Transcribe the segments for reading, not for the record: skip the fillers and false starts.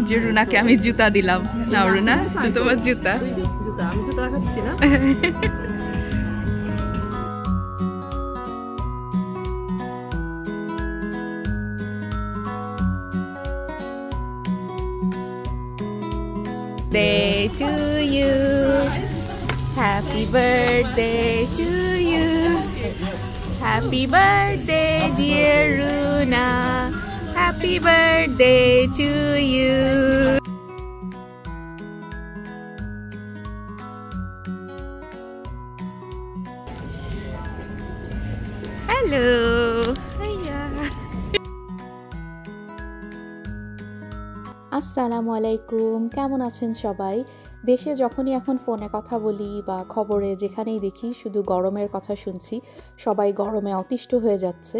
যে রুনাকে আমি জুতা দিলাম না রুনা তোমার জুতা জুতা আমি জুতা খাচ্ছি না Day to you. Happy birthday to you. Happy birthday, dear Runa. Happy birthday to you. Hello. Hiya. আসসালামু আলাইকুম, কেমন আছেন সবাই? দেশে যখনই এখন ফোনে কথা বলি বা খবরে যেখানেই দেখি শুধু গরমের কথা শুনছি। সবাই গরমে অতিষ্ঠ হয়ে যাচ্ছে।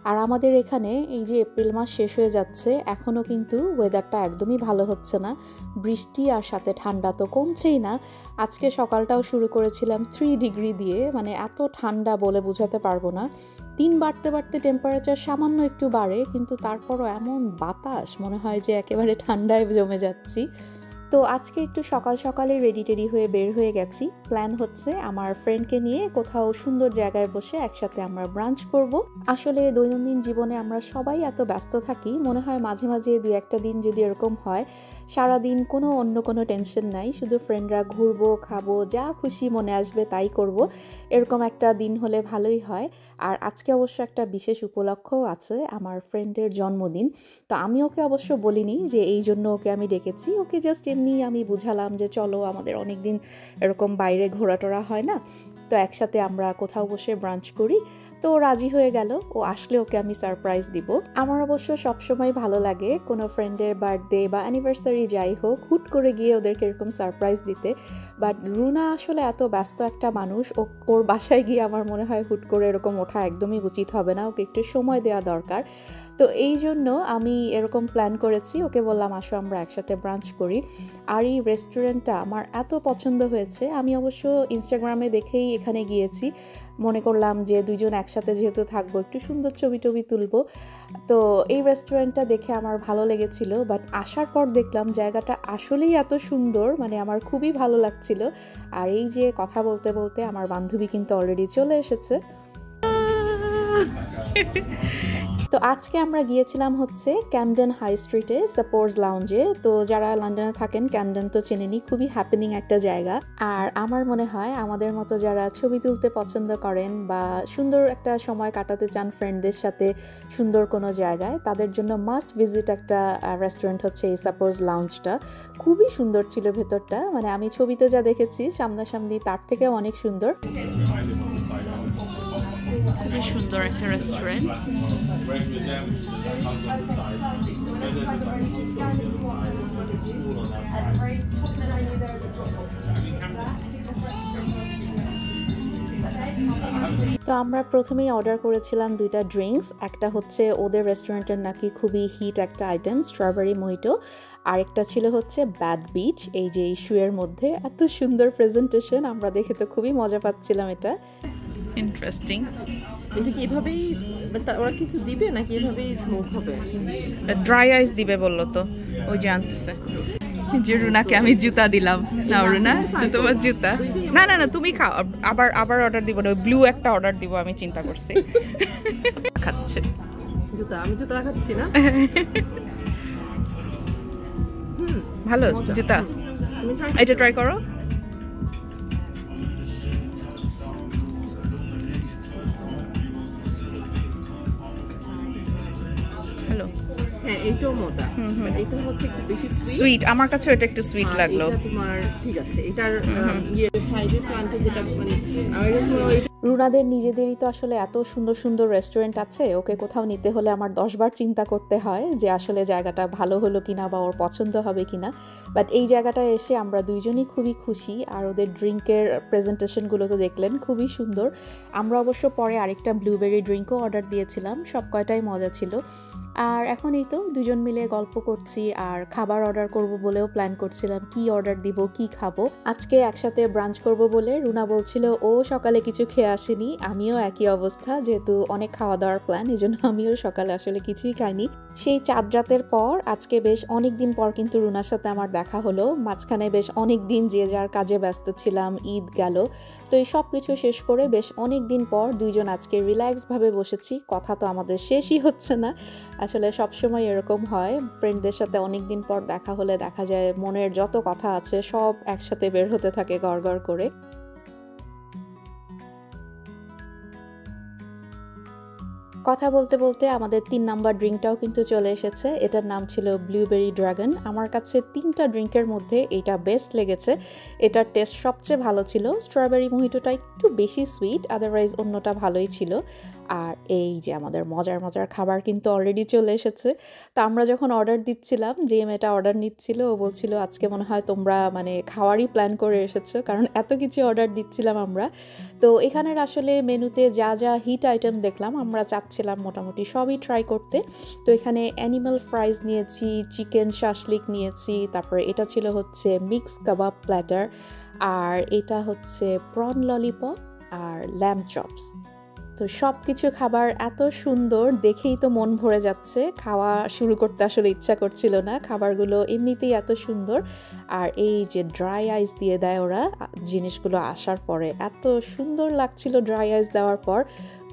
আর আমাদের এখানে এই যে এপ্রিল মাস শেষ হয়ে যাচ্ছে, এখনও কিন্তু ওয়েদারটা একদমই ভালো হচ্ছে না। বৃষ্টি আর সাথে ঠান্ডা তো কমছেই না। আজকে সকালটাও শুরু করেছিলাম 3 ডিগ্রি দিয়ে, মানে এত ঠান্ডা বলে বোঝাতে পারবো না। দিন বাড়তে বাড়তে টেম্পারেচার সামান্য একটু বাড়ে, কিন্তু তারপরও এমন বাতাস মনে হয় যে একেবারে ঠান্ডায় জমে যাচ্ছি। তো আজকে একটু সকাল সকালে রেডি টেডি হয়ে বের হয়ে গেছি। প্ল্যান হচ্ছে আমার ফ্রেন্ডকে নিয়ে কোথাও সুন্দর জায়গায় বসে একসাথে আমরা ব্রাঞ্চ করব। আসলে দৈনন্দিন জীবনে আমরা সবাই এত ব্যস্ত থাকি, মনে হয় মাঝে মাঝে 2-1টা দিন যদি এরকম হয়, সারাদিন অন্য কোনো টেনশন নাই, শুধু ফ্রেন্ডরা ঘুরবো, খাবো, যা খুশি মনে আসবে তাই করব। এরকম একটা দিন হলে ভালোই হয়। আর আজকে অবশ্য একটা বিশেষ উপলক্ষও আছে, আমার ফ্রেন্ডের জন্মদিন। তো আমি ওকে অবশ্য বলিনি যে এই জন্য ওকে আমি ডেকেছি, ওকে জাস্ট এমনি আমি বুঝালাম যে চলো, আমাদের অনেক দিন এরকম বাইরে ঘোরাটোরা হয় না, তো একসাথে আমরা কোথাও বসে ব্রাঞ্চ করি। তো রাজি হয়ে গেল, ও আসলে ওকে আমি সারপ্রাইজ দিব। আমার অবশ্য সবসময় ভালো লাগে কোনো ফ্রেন্ডের বার্থডে বা অ্যানিভার্সারি যাই হোক, হুট করে গিয়ে ওদেরকে এরকম সারপ্রাইজ দিতে। বাট রুনা আসলে এত ব্যস্ত একটা মানুষ, ওর বাসায় গিয়ে আমার মনে হয় হুট করে এরকম ওঠা একদমই উচিত হবে না, ওকে একটু সময় দেওয়া দরকার। তো এই জন্য আমি এরকম প্ল্যান করেছি, ওকে বললাম আসো আমরা একসাথে ব্রাঞ্চ করি। আর এই রেস্টুরেন্টটা আমার এত পছন্দ হয়েছে, আমি অবশ্য ইনস্টাগ্রামে দেখেই এখানে গিয়েছি। মনে করলাম যে দুইজন একসাথে যেহেতু থাকবো, একটু সুন্দর ছবি টবি তুলবো। তো এই রেস্টুরেন্টটা দেখে আমার ভালো লেগেছিল, বাট আসার পর দেখলাম জায়গাটা আসলেই এত সুন্দর, মানে আমার খুবই ভালো লাগছিল। আর এই যে কথা বলতে বলতে আমার বান্ধবী কিন্তু অলরেডি চলে এসেছে। তো আজকে আমরা গিয়েছিলাম হচ্ছে ক্যামডেন হাই স্ট্রিটে সাপোর্স লাউঞ্জে। তো যারা লন্ডনে থাকেন, ক্যামডেন তো চেনেনি, খুবই হ্যাপেনিং একটা জায়গা। আর আমার মনে হয় আমাদের মতো যারা ছবি তুলতে পছন্দ করেন বা সুন্দর একটা সময় কাটাতে চান ফ্রেন্ডদের সাথে সুন্দর কোনো জায়গায়, তাদের জন্য মাস্ট ভিজিট একটা রেস্টুরেন্ট হচ্ছে এই সাপোর্স লাউঞ্জটা। খুবই সুন্দর ছিল ভেতরটা, মানে আমি ছবিতে যা দেখেছি সামনাসামনি তার থেকেও অনেক সুন্দর। খুবই সুন্দর একটা রেস্টুরেন্ট। তো আমরা প্রথমেই অর্ডার করেছিলাম 2টা ড্রিঙ্কস। একটা হচ্ছে ওদের রেস্টুরেন্টের নাকি খুবই হিট একটা আইটেম, স্ট্রবেরি মোহিটো। আরেকটা ছিল হচ্ছে ব্যাড বিচ, এই যে ইস্যুয়ের মধ্যে। এত সুন্দর প্রেজেন্টেশন, আমরা দেখে তো খুবই মজা পাচ্ছিলাম। এটা ইন্টারেস্টিং। এটা কি এভাবেই ওরা কিছু দিবে নাকি এভাবেই স্মোক হবে? ড্রাই আইস দিবে বললো, তো ওই যে আনতেছে। যে রুনাকে আমি জুতা দিলাম না রুনা তোমার জুতা না না না তুমি খাও, আবার অর্ডার দিব না, ব্লু একটা অর্ডার দিব আমি চিন্তা করছি। খাচ্ছে জুতা, আমি জুতা খাচ্ছি না। ভালো জুতা, এটা ট্রাই করো। হ্যালো, হ্যাঁ এইটাও মজা, এটা হচ্ছে একটু বেশি সুইট, আমার কাছে এটা একটু সুইট লাগলো। এটা তোমার ঠিক আছে, এটার সাইডের প্ল্যান্টে যেটা মানে রুনাদের নিজেদেরই তো আসলে এত সুন্দর সুন্দর রেস্টুরেন্ট আছে, ওকে কোথাও নিতে হলে আমার 10 বার চিন্তা করতে হয় যে আসলে জায়গাটা ভালো হলো কিনা বা ওর পছন্দ হবে কিনা। বাট এই জায়গাটায় এসে আমরা দুইজনই খুবই খুশি। আর ওদের ড্রিঙ্কের প্রেজেন্টেশনগুলো তো দেখলেন, খুবই সুন্দর। আমরা অবশ্য পরে আরেকটা ব্লুবেরি ড্রিঙ্কও অর্ডার দিয়েছিলাম, সব কয়টাই মজা ছিল। আর এখন এই তো দুজন মিলে গল্প করছি আর খাবার অর্ডার করব বলেও প্ল্যান করছিলাম কি অর্ডার দিব কি খাবো। আজকে একসাথে ব্রাঞ্চ করব বলে রুনা বলছিল ও সকালে কিছু খেয়ে আসেনি, আমিও একই অবস্থা, যেহেতু অনেক খাওয়া দাওয়ার প্ল্যান এজন্য আমিও সকালে আসলে কিছুই খাইনি। সেই চাঁদ রাতের পর আজকে বেশ অনেক দিন পর কিন্তু রুনার সাথে আমার দেখা হলো। মাঝখানে বেশ অনেক দিন যে যার কাজে ব্যস্ত ছিলাম, ঈদ গেল, তো এই সব কিছু শেষ করে বেশ অনেক দিন পর দুইজন আজকে রিল্যাক্সভাবে বসেছি। কথা তো আমাদের শেষই হচ্ছে না, আসলে সবসময় এরকম হয়, ফ্রেন্ডদের সাথে অনেক দিন পর দেখা হলে দেখা যায় মনের যত কথা আছে সব একসাথে বের হতে থাকে গড়গড় করে। কথা বলতে বলতে আমাদের 3 নাম্বার ড্রিঙ্কটাও কিন্তু চলে এসেছে। এটার নাম ছিল ব্লুবেরি ড্রাগন। আমার কাছে 3টা ড্রিঙ্কের মধ্যে এটা বেস্ট লেগেছে, এটার টেস্ট সবচেয়ে ভালো ছিল। স্ট্রবেরি মোহিটোটা একটু বেশি সুইট, আদারওয়াইজ অন্যটা ভালোই ছিল। আর এই যে আমাদের মজার মজার খাবার কিন্তু অলরেডি চলে এসেছে। তো আমরা যখন অর্ডার দিচ্ছিলাম, যে মেয়েটা অর্ডার নিচ্ছিল ও বলছিল আজকে মনে হয় তোমরা মানে খাওয়ারই প্ল্যান করে এসেছো, কারণ এত কিছু অর্ডার দিচ্ছিলাম আমরা। তো এখানের আসলে মেনুতে যা যা হিট আইটেম দেখলাম আমরা চাচ্ছিলাম মোটামুটি সবই ট্রাই করতে। তো এখানে অ্যানিমাল ফ্রাইজ নিয়েছি, চিকেন শাশলিক নিয়েছি, তারপরে এটা ছিল হচ্ছে মিক্স কাবাব প্ল্যাটার, আর এটা হচ্ছে প্রন ললিপপ আর ল্যাম্ব চপস। তো সব কিছু খাবার এত সুন্দর দেখেই তো মন ভরে যাচ্ছে, খাওয়া শুরু করতে আসলে ইচ্ছা করছিল না, খাবারগুলো এমনিতেই এত সুন্দর। আর এই যে ড্রাই আইস দিয়ে দেয় ওরা জিনিসগুলো আসার পরে, এত সুন্দর লাগছিল ড্রাই আইস দেওয়ার পর,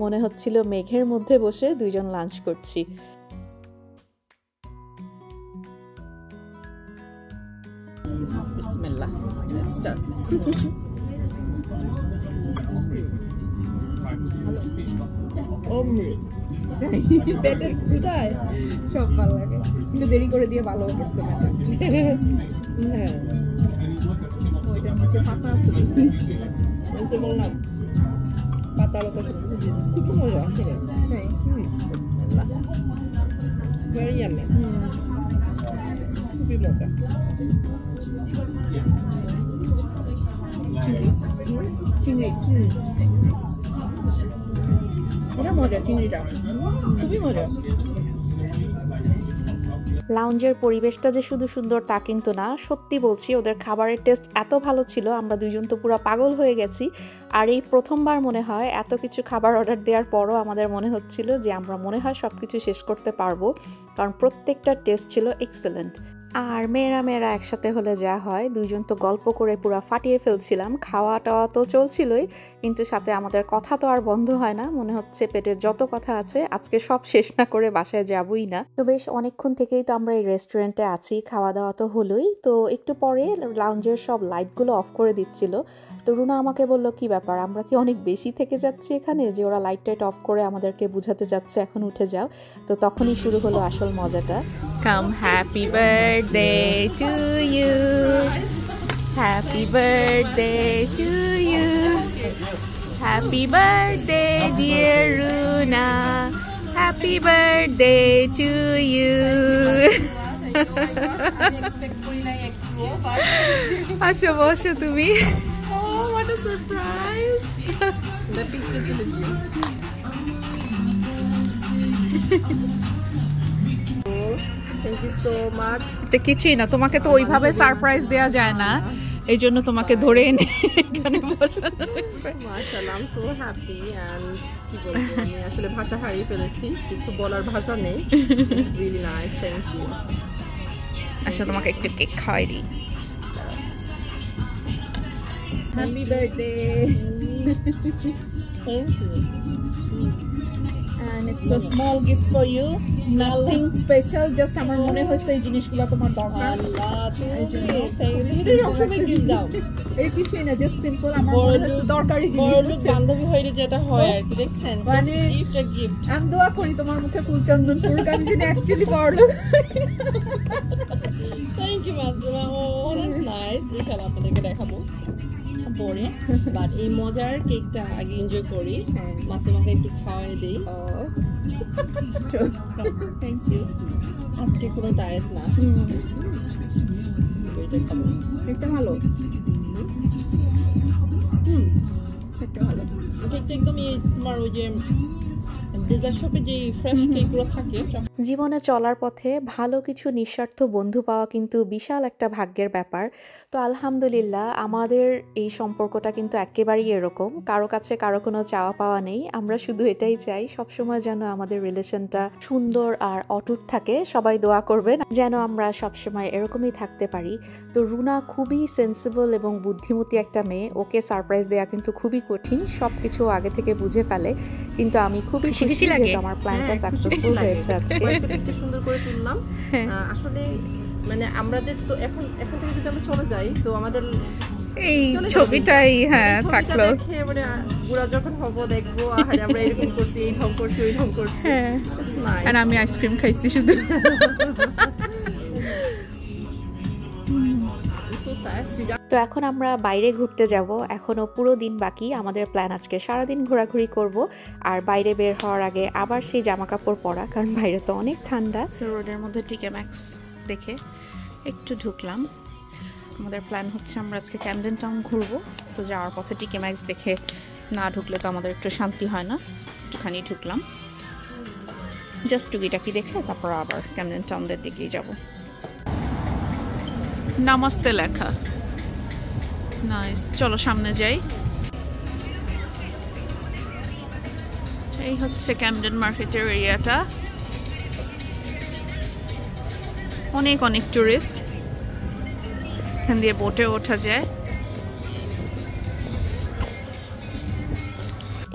মনে হচ্ছিল মেঘের মধ্যে বসে দুইজন লাঞ্চ করছি। বিসমিল্লাহ, লেটস স্টার্ট। পেটের ক্ষুধায় সব ভালো লাগে, একটু দেরি করে দিয়ে ভালো করছে ম্যাডাম। হ্যাঁ, ওইটা নিচে পাতা আছে, বললাম পাতা লতা খুব মজা। হ্যাঁ, বিসমিল্লাহ, ভেরি ইয়ামি, খুবই মজা। চিংড়ি এটা মজা, চিংড়িটা খুবই মজা। লাউঞ্জের পরিবেশটা যে শুধু সুন্দর তা কিন্তু না, সত্যি বলছি ওদের খাবারের টেস্ট এত ভালো ছিল, আমরা দুইজন তো পুরো পাগল হয়ে গেছি। আর এই প্রথমবার মনে হয় এত কিছু খাবার অর্ডার দেওয়ার পরও আমাদের মনে হচ্ছিল যে আমরা মনে হয় সব কিছু শেষ করতে পারবো, কারণ প্রত্যেকটা টেস্ট ছিল এক্সেলেন্ট। আর মেয়েরা একসাথে হলে যা হয়, দুইজন তো গল্প করে পুরো ফাটিয়ে ফেলছিলাম, খাওয়া টাওয়া তো চলছিলই, কিন্তু সাথে আমাদের কথা তো আর বন্ধ হয় না, মনে হচ্ছে পেটের যত কথা আছে আজকে সব শেষ না করে বাসায় যাবই না। তো বেশ অনেকক্ষণ থেকেই তো আমরা এই রেস্টুরেন্টে আছি, খাওয়া দাওয়া তো হলোই। তো একটু পরে লাউঞ্জের সব লাইটগুলো অফ করে দিচ্ছিল, তো রুনা আমাকে বললো কি ব্যাপার, আমরা কি অনেক বেশি থেকে যাচ্ছি এখানে যে ওরা লাইট টাইট অফ করে আমাদেরকে বুঝাতে যাচ্ছে এখন উঠে যাও। তো তখনই শুরু হলো আসল মজাটা। Come, happy birthday to you, happy birthday to you, happy birthday dear Runa, happy birthday to you. আসো বসো তুমি। Oh, what a surprise. The picture to you. Thank you so much. এটা কিছুই না, তোমাকে তো ওইভাবে সারপ্রাইজ দেয়া যায় না, এই জন্য তোমাকে ধরে এনে এখানে বসানো হয়েছে। মাশাআল্লাহ, I am so happy and কি বলবো, আমি আসলে ভাষা হারিয়ে ফেলেছি, কিছু বলার ভাষা নেই। It's really nice, thank you. আচ্ছা, তোমাকে একটু কেক খাওয়াই দিই। Happy birthday. Thank you. And it's a small gift for you, nothing special, just আমার মনে হয়েছে এই জিনিসগুলো তোমার দরকার। এই কিছুই না, জাস্ট সিম্পল আমার মনে হয়েছে দরকারি জিনিস। বান্ধবী হইলে যেটা হয় আর কি, দেখছেন, মানে গিফট। আমি দোয়া করি তোমার মুখে ফুল চন্দন পড়ুক, আমি যদি অ্যাকচুয়ালি বড়। Thank you Masuma, oh that's nice. ইনশাআল্লাহ আপনাদেরকে দেখাবো পরে, বাট এই মজার কেকটা আগে এনজয় করি, মাসুমাকে একটু খাওয়াই দিই। Thank you. আজকে কোনো ডায়েট না, এটা খাবো। কেকটা ভালো, কেকটা ভালো। কেকটা একদম তোমার ওই যে ডেজার্ট শপে যে ফ্রেশ কেকগুলো থাকে জীবনে চলার পথে ভালো কিছু নিঃস্বার্থ বন্ধু পাওয়া কিন্তু বিশাল একটা ভাগ্যের ব্যাপার। তো আলহামদুলিল্লাহ আমাদের এই সম্পর্কটা কিন্তু একেবারেই এরকম, কারো কাছে কারো কোনো চাওয়া পাওয়া নেই। আমরা শুধু এটাই চাই সবসময় যেন আমাদের রিলেশনটা সুন্দর আর অটুট থাকে। সবাই দোয়া করবেন যেন আমরা সবসময় এরকমই থাকতে পারি। তো রুনা খুবই সেন্সিবল এবং বুদ্ধিমতী একটা মেয়ে, ওকে সারপ্রাইজ দেওয়া কিন্তু খুবই কঠিন, সব কিছু আগে থেকে বুঝে ফেলে। কিন্তু আমি খুবই খুশি যে আমার প্ল্যানটা সাকসেসফুল হয়েছে আজকে। একটু সুন্দর করে তুললাম। আসলে মানে আমাদের তো এখন থেকে যদি আমরা চলে যাই তো আমাদের এই ছবিটাই থাকলো। মানে পুরা যখন হবো দেখবো আরে আমরা এরকম করছি, এই ঢং করছি, ওই ঢং করছি। আর আমি আইসক্রিম খাইছি শুধু। তো এখন আমরা বাইরে ঘুরতে যাব, এখনও পুরো দিন বাকি। আমাদের প্ল্যান আজকে সারাদিন ঘোরাঘুরি করব, আর বাইরে বের হওয়ার আগে আবার সেই জামা কাপড় পরা, কারণ বাইরে তো অনেক ঠান্ডা। রোডের মধ্যে টিকে ম্যাক্স দেখে একটু ঢুকলাম। আমাদের প্ল্যান হচ্ছে আমরা আজকে ক্যামডেন টাউন ঘুরবো। তো যাওয়ার পথে টিকে ম্যাক্স দেখে না ঢুকলে তো আমাদের একটু শান্তি হয় না, একটুখানি ঢুকলাম জাস্ট টুকিটাকি দেখে, তারপর আবার ক্যামডেন টাউনের দিকেই যাব। নামাস্তে লেখা, নাইস। চলো সামনে যাই। এই হচ্ছে ক্যামডেন মার্কেটের এরিয়াটা, অনেক অনেক টুরিস্ট, এখান দিয়ে বোটে ওঠা যায়।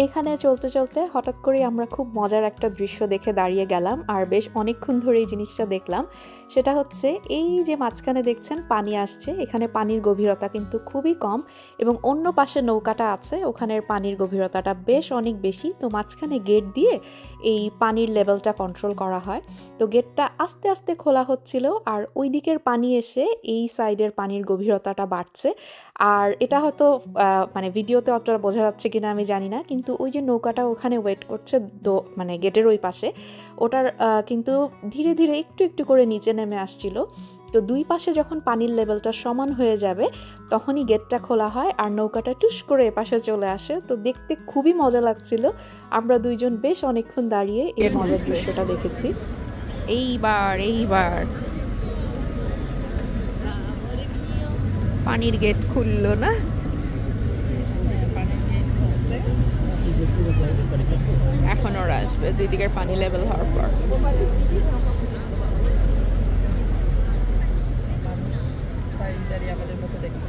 এখানে চলতে চলতে হঠাৎ করে আমরা খুব মজার একটা দৃশ্য দেখে দাঁড়িয়ে গেলাম, আর বেশ অনেকক্ষণ ধরে এই জিনিসটা দেখলাম। সেটা হচ্ছে এই যে মাঝখানে দেখছেন পানি আসছে, এখানে পানির গভীরতা কিন্তু খুবই কম, এবং অন্য পাশে নৌকাটা আছে, ওখানের পানির গভীরতাটা বেশ অনেক বেশি। তো মাঝখানে গেট দিয়ে এই পানির লেভেলটা কন্ট্রোল করা হয়। তো গেটটা আস্তে আস্তে খোলা হচ্ছিল, আর ওই দিকের পানি এসে এই সাইডের পানির গভীরতাটা বাড়ছে। আর এটা হয়তো মানে ভিডিওতে অতটা বোঝা যাচ্ছে কিনা আমি জানি না, কিন্তু ওই যে নৌকাটা ওখানে ওয়েট করছে মানে গেটের ওই পাশে, ওটার কিন্তু ধীরে ধীরে একটু একটু করে নিচে নেমে আসছিল। তো দুই পাশে যখন পানির লেভেলটা সমান হয়ে যাবে তখনই গেটটা খোলা হয়, আর নৌকাটা টুস করে এপাশে চলে আসে। তো দেখতে খুবই মজা লাগছিল, আমরা দুইজন বেশ অনেকক্ষণ দাঁড়িয়ে এই মজার দৃশ্যটা দেখেছি। এইবার পানির গেট খুললো না, এখন ওরা আসবে দুই দিকের পানি লেভেল হওয়ার পর। আমাদের মতো দেখি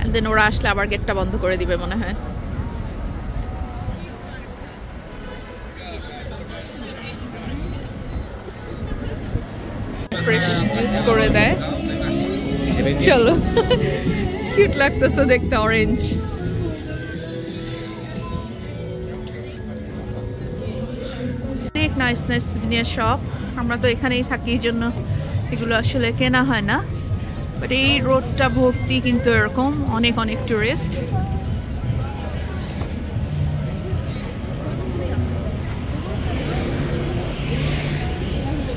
and then ওরা আসলে আবার গেটটা বন্ধ করে দিবে মনে হয়। ফ্রেশ জুস করে দেয়। চলো, কিউট লাগতেছে দেখতে, অরেঞ্জ। অনেক নাইস নাইস সুভিনিয়ার শপ, আমরা তো এখানেই থাকি, এই জন্য এগুলো আসলে কেনা হয় না। বাট এই রোডটা ভর্তি কিন্তু এরকম অনেক অনেক টুরিস্ট।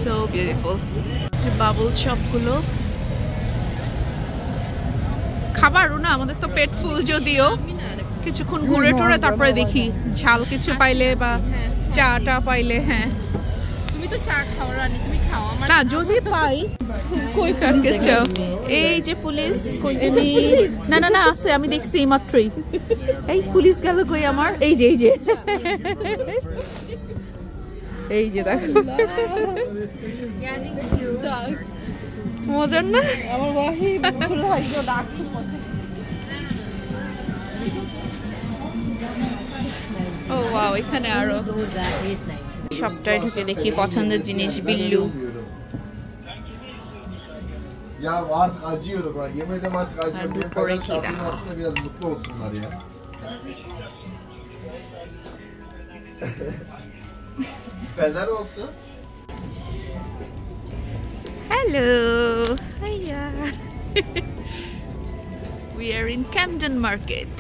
So beautiful. বাবল শপগুলো, খাবারও না, আমাদের তো পেট ফুল, যদিও কিছুক্ষণ ঘুরে টুরে তারপরে দেখি ঝাল কিছু পাইলে বা চাটা পাইলে। হ্যাঁ, তুমি তো চা খাও রানী, তুমি খাও। আমার না যদি পাই কই কাটকে চাও। এই যে পুলিশ কই জানি, না না না আছে, আমি দেখছি মাত্রই। এই পুলিশ গেল কই আমার, এই যে এই যে দেখো, মজার না? আমার ভাই ছোট ভাই ডাক খুব মজা। ও ওয়াও, এখানে আরো সবটাই ঢুকে দেখি পছন্দের জিনিস। Billu Ya artık acıyorum ha. Yemin ederim artık acıyorum. Benim kadar şartım aslında biraz mutlu olsunlar ya. Feder olsun. Hello. Hiya. We are in Camden Market.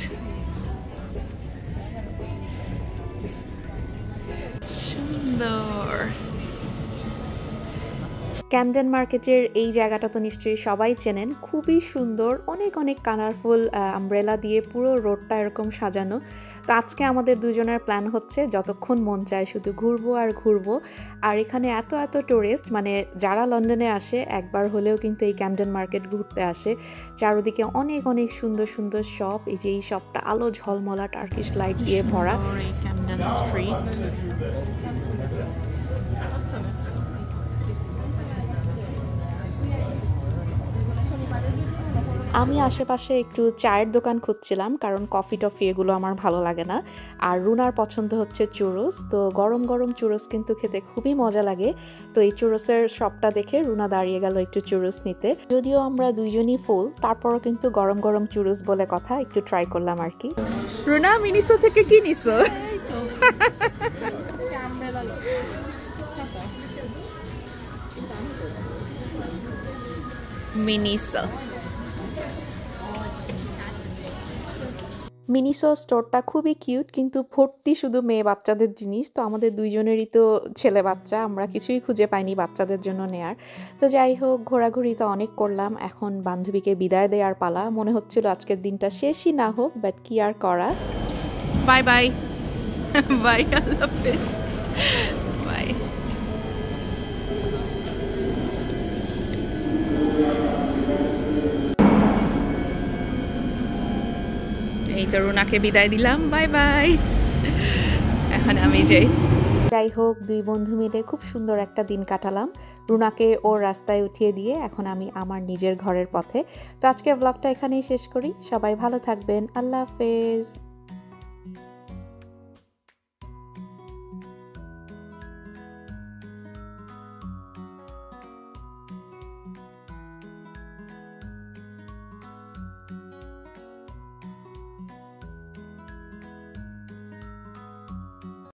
সুন্দর। ক্যামডেন মার্কেটের এই জায়গাটা তো নিশ্চয়ই সবাই চেনেন, খুবই সুন্দর, অনেক অনেক কালারফুল আমব্রেলা দিয়ে পুরো রোডটা এরকম সাজানো। তো আজকে আমাদের দুজনের প্ল্যান হচ্ছে যতক্ষণ মন চায় শুধু ঘুরবো আর ঘুরবো। আর এখানে এত এত টুরিস্ট, মানে যারা লন্ডনে আসে একবার হলেও কিন্তু এই ক্যামডেন মার্কেট ঘুরতে আসে। চারদিকে অনেক অনেক সুন্দর সুন্দর শপ, এই যে এই শপটা আলো ঝলমলা টার্কিশ লাইট দিয়ে ভরা। Camden street. আমি আশেপাশে একটু চায়ের দোকান খুঁজছিলাম, কারণ কফি টফি এগুলো আমার ভালো লাগে না। আর রুনার পছন্দ হচ্ছে চুরোস, তো গরম গরম চুরোস কিন্তু খেতে খুবই মজা লাগে। তো এই চুরোসের শপটা দেখে রুনা দাঁড়িয়ে গেল একটু চুরোস নিতে। যদিও আমরা দুইজনই ফুল, তারপরও কিন্তু গরম গরম চুরোস বলে কথা, একটু ট্রাই করলাম আর কি। রুনা মিনিসো থেকে কি নিছো? মিনিসো। মিনিসো স্টোরটা খুবই কিউট, কিন্তু ভর্তি শুধু মেয়ে বাচ্চাদের জিনিস। তো আমাদের দুইজনেরই তো ছেলে বাচ্চা, আমরা কিছুই খুঁজে পাইনি বাচ্চাদের জন্য নেয়ার। তো যাই হোক, ঘোরাঘুরি তো অনেক করলাম, এখন বান্ধবীকে বিদায় দেওয়ার পালা। মনে হচ্ছিল আজকের দিনটা শেষই না হোক, বাট কি আর করা। বাই বাই বাই, আল্লাহ হাফেজ, বাই। এই তো রুনাকে বিদায় দিলাম, বাই বাই। এখন আমি যাই। যাই হোক, দুই বন্ধু মিলে খুব সুন্দর একটা দিন কাটালাম। রুনাকে ওর রাস্তায় উঠিয়ে দিয়ে এখন আমি আমার নিজের ঘরের পথে। তো আজকের ব্লগটা এখানেই শেষ করি। সবাই ভালো থাকবেন, আল্লাহ হাফেজ।